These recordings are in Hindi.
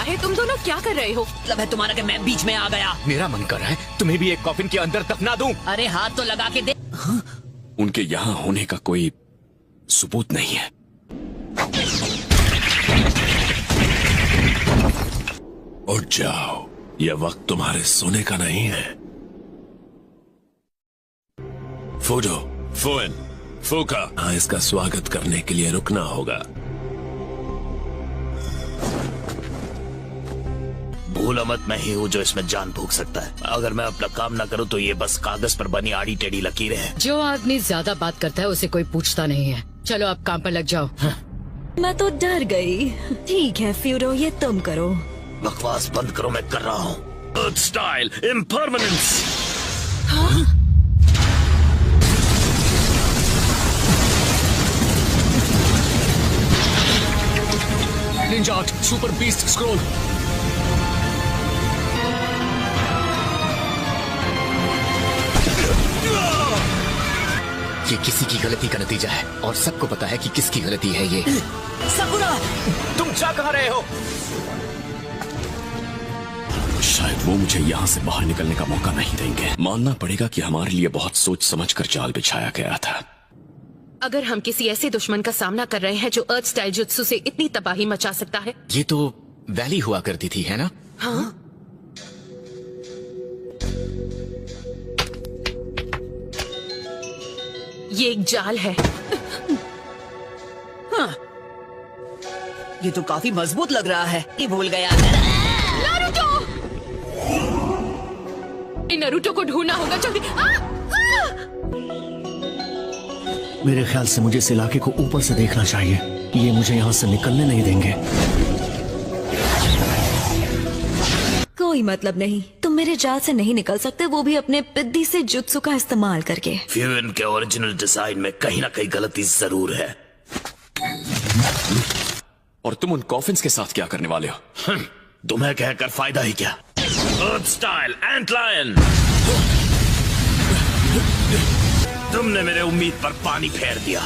है? तुम दोनों क्या कर रहे हो? मतलब है तुम्हारा कि मैं बीच में आ गया। मेरा मन कर रहा है तुम्हें भी एक कॉफिन के अंदर दफना दूं। अरे हाथ तो लगा के दे। उनके यहाँ होने का कोई सबूत नहीं है। उठ जाओ, यह वक्त तुम्हारे सोने का नहीं है। फूडो, फुएन, फूका, हाँ, इसका स्वागत करने के लिए रुकना होगा। भूलो मत, मैं ही हूँ जो इसमें जान फूंक सकता है। अगर मैं अपना काम ना करूँ तो ये बस कागज पर बनी आड़ी टेढ़ी लकीरें हैं। जो आदमी ज्यादा बात करता है उसे कोई पूछता नहीं है। चलो आप काम पर लग जाओ। मैं तो डर गई। ठीक है फ्यूरो, ये तुम करो। बकवास बंद करो, मैं कर रहा हूँ। Earth style impermanence. Ninja art super beast scroll. ये किसी की गलती का नतीजा है और सबको पता है कि किसकी गलती है ये। सकुरा, तुम जा कहाँ रहे हो? शायद वो मुझे यहाँ से बाहर निकलने का मौका नहीं देंगे। मानना पड़ेगा कि हमारे लिए बहुत सोच समझकर जाल बिछाया गया था। अगर हम किसी ऐसे दुश्मन का सामना कर रहे हैं जो अर्थ स्टाइल जुत्सु से इतनी तबाही मचा सकता है। ये तो वैली हुआ करती थी, है ना? हाँ, ये एक जाल है। हाँ, ये तो काफी मजबूत लग रहा है। ये भूल गया। नारुतो! इन नारुतो को ढूंढना होगा जल्दी। मेरे ख्याल से मुझे इस इलाके को ऊपर से देखना चाहिए। ये मुझे यहाँ से निकलने नहीं देंगे। कोई मतलब नहीं, तुम मेरे जाल से नहीं निकल सकते, वो भी अपने पिद्दी से जुत्सु का इस्तेमाल करके। फ्यूएन के ओरिजिनल डिजाइन में कहीं ना कहीं गलती जरूर है। और तुम उन कॉफिन्स के साथ क्या करने वाले हो? तुम्हें कहकर फायदा ही क्या? अर्थ स्टाइल एंट लायन। तुमने मेरे उम्मीद पर पानी फेर दिया।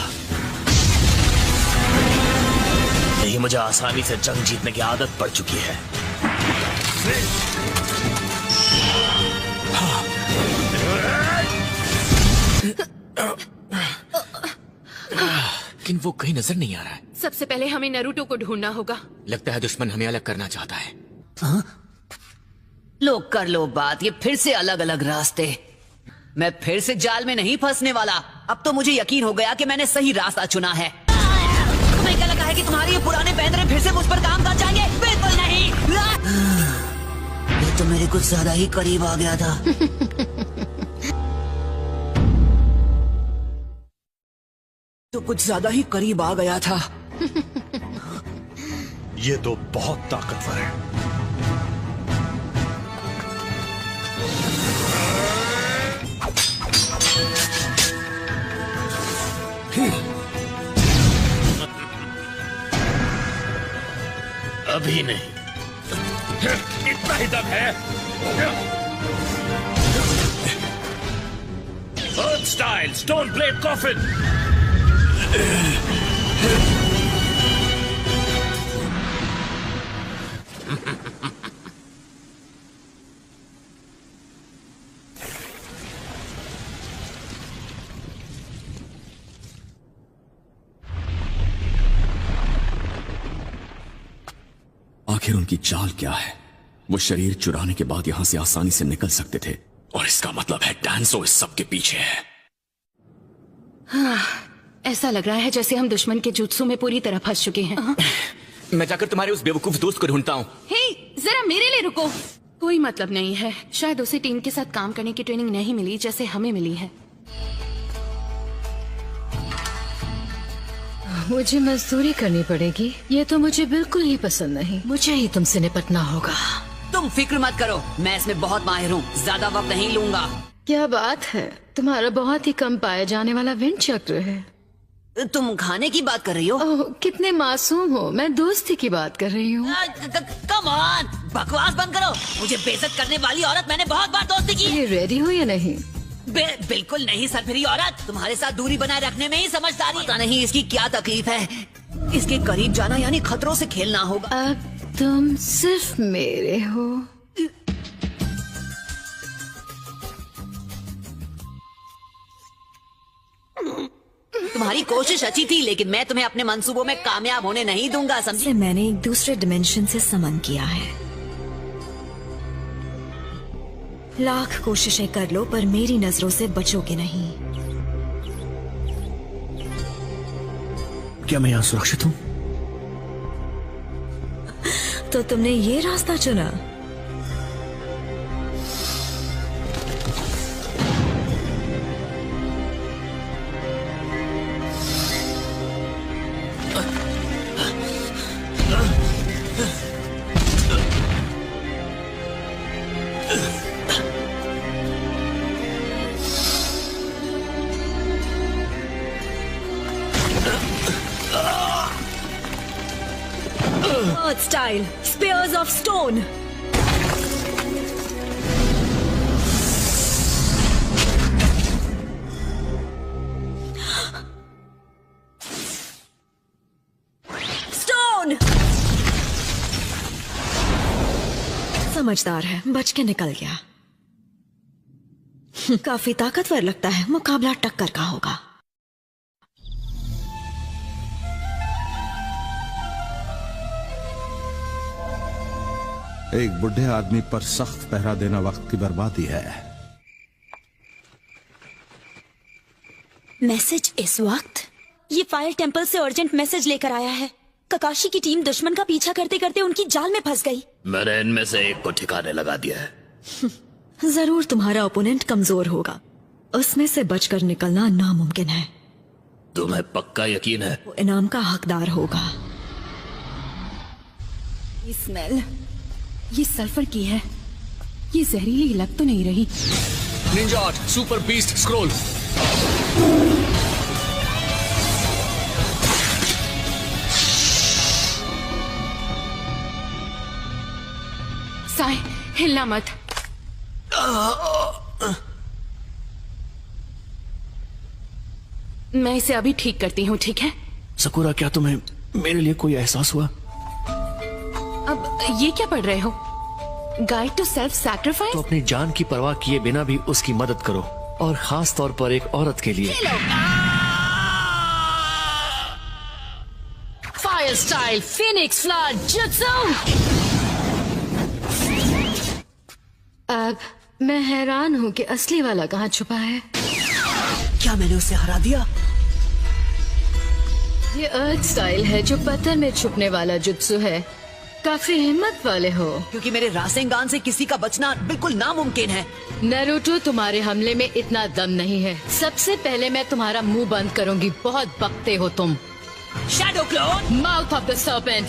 नहीं, मुझे आसानी से जंग जीतने की आदत पड़ चुकी है। लेकिन वो कहीं नजर नहीं आ रहा है। सबसे पहले हमें नारुतो को ढूंढना होगा। लगता है दुश्मन हमें अलग करना चाहता है। लो कर लो बात, ये फिर से अलग अलग रास्ते। मैं फिर से जाल में नहीं फंसने वाला। अब तो मुझे यकीन हो गया कि मैंने सही रास्ता चुना है। तुम्हें क्या लगा है कि तुम्हारे ये पुराने पैंतरे फिर से मुझ पर काम कर जाएंगे? बिल्कुल नहीं। ये तो मेरे कुछ ज्यादा ही करीब आ गया था। तो कुछ ज्यादा ही करीब आ गया था। ये तो बहुत ताकतवर है। अभी नहीं, इतना ही दम है। अर्थ स्टाइल स्टोन ब्लेड कॉफिन। आखिर उनकी चाल क्या है? वो शरीर चुराने के बाद यहां से आसानी से निकल सकते थे, और इसका मतलब है डांसो इस सब के पीछे है। हाँ, ऐसा लग रहा है जैसे हम दुश्मन के जुत्सु में पूरी तरह फंस चुके हैं। मैं जाकर तुम्हारे उस बेवकूफ दोस्त को ढूंढता हूँ। हे, जरा मेरे लिए रुको। कोई मतलब नहीं है, शायद उसे टीम के साथ काम करने की ट्रेनिंग नहीं मिली जैसे हमें मिली है। मुझे मजदूरी करनी पड़ेगी। ये तो मुझे बिल्कुल ही पसंद नहीं। मुझे ही तुमसे निपटना होगा। तुम फिक्र मत करो, मैं इसमें बहुत माहिर हूँ। ज्यादा वक्त नहीं लूंगा। क्या बात है, तुम्हारा बहुत ही कम पाया जाने वाला विंड चक्र है। तुम खाने की बात कर रही हो? ओह, कितने मासूम हो। मैं दोस्ती की बात कर रही हूँ। कम ऑन, बकवास बंद करो। मुझे बेइज्जत करने वाली औरत, मैंने बहुत बार दोस्ती की। ये रेडी हो या नहीं? बिल्कुल नहीं सरफिरी औरत। तुम्हारे साथ दूरी बनाए रखने में ही समझदारी। पता नहीं इसकी क्या तकलीफ है। इसके करीब जाना यानी खतरों से खेलना होगा। तुम सिर्फ मेरे हो। तुम्हारी कोशिश अच्छी थी, लेकिन मैं तुम्हें अपने मंसूबों में कामयाब होने नहीं दूंगा, समझी? से मैंने एक दूसरे डिमेंशन से समन किया है। लाख कोशिशें कर लो पर मेरी नजरों से बचोगे नहीं। क्या मैं यहाँ सुरक्षित हूँ? तो तुमने ये रास्ता चुना। Earth style, spears of stone. Stone. समझदार है, बच के निकल गया। काफी ताकतवर लगता है, मुकाबला टक्कर का होगा। एक बुढ़े आदमी पर सख्त पहरा देना वक्त की बर्बादी है। मैसेज इस वक्त? ये फायर टेंपल से अर्जेंट मैसेज लेकर आया है। ककाशी की टीम दुश्मन का पीछा करते करते उनकी जाल में फंस गई। मैंने इनमें से एक को ठिकाने लगा दिया है। जरूर तुम्हारा ओपोनेंट कमजोर होगा, उसमें से बचकर निकलना नामुमकिन है। तुम्हें पक्का यकीन है? वो इनाम का हकदार होगा। ये स्मेल, ये सल्फर की है। ये जहरीली लग तो नहीं रही? Ninja art super beast scroll. Sai, हिलना मत। मैं इसे अभी ठीक करती हूँ, ठीक है? सकुरा, क्या तुम्हें मेरे लिए कोई एहसास हुआ? अब ये क्या पढ़ रहे हो? Guide to self sacrifice? तो अपनी जान की परवाह किए बिना भी उसकी मदद करो, और खास तौर पर एक औरत के लिए। Fire style Phoenix flood jutsu. अब मैं हैरान हूँ कि असली वाला कहाँ छुपा है। क्या मैंने उसे हरा दिया? ये अर्थ स्टाइल है जो पत्थर में छुपने वाला जुत्सु है। काफी हिम्मत वाले हो। क्योंकि मेरे रासेंगान से किसी का बचना बिल्कुल नामुमकिन है। नारुतो, तुम्हारे हमले में इतना दम नहीं है। सबसे पहले मैं तुम्हारा मुंह बंद करूंगी। बहुत बकते हो तुम। Shadow clone, mouth of the serpent.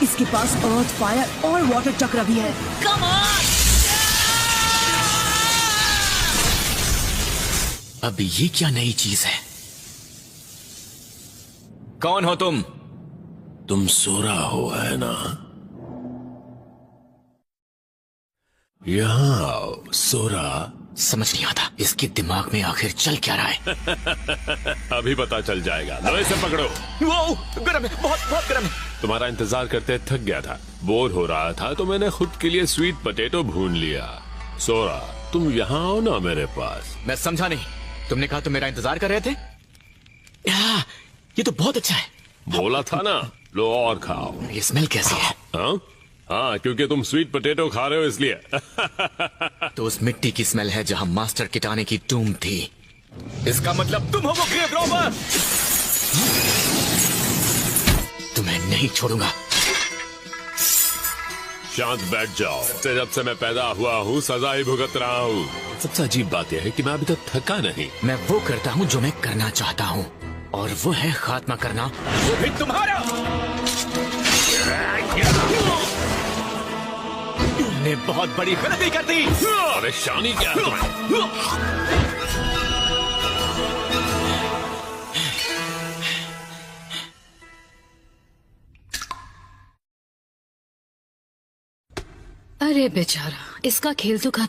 इसके पास अर्थ, फायर और वाटर चक्र भी है। Come on! अब ये क्या नई चीज है? कौन हो तुम? तुम सोरा हो, है ना? यहाँ आओ, सोरा। समझ नहीं आता इसके दिमाग में आखिर चल क्या रहा है। अभी पता चल जाएगा। लो इसे पकड़ो। वो गरम है, बहुत बहुत गरम है। तुम्हारा इंतजार करते थक गया था, बोर हो रहा था, तो मैंने खुद के लिए स्वीट पोटैटो भून लिया। सोरा, तुम यहाँ आओ ना मेरे पास। मैं समझा नहीं, तुमने कहा तुम मेरा इंतजार कर रहे थे? ये तो बहुत अच्छा है। बोला था ना, लो और खाओ। ये स्मेल कैसी है? हाँ, क्योंकि तुम स्वीट पोटैटो खा रहे हो इसलिए। तो उस मिट्टी की स्मेल है जहां मास्टर किटाने की टूम थी। इसका मतलब तुम हो वो ग्रेव रोबर। तुम्हें नहीं छोड़ूंगा। शांत बैठ जाओ। जब से मैं पैदा हुआ हूँ सजा ही भुगत रहा हूँ। सबसे अजीब बात यह है कि मैं अभी तक थका नहीं। मैं वो करता हूँ जो मैं करना चाहता हूँ, और वो है खात्मा करना। वो भी तुम्हारा। तुमने बहुत बड़ी गलती कर दी। परेशानी क्या है तुम्हें? अरे बेचारा, इसका खेल तो खत्म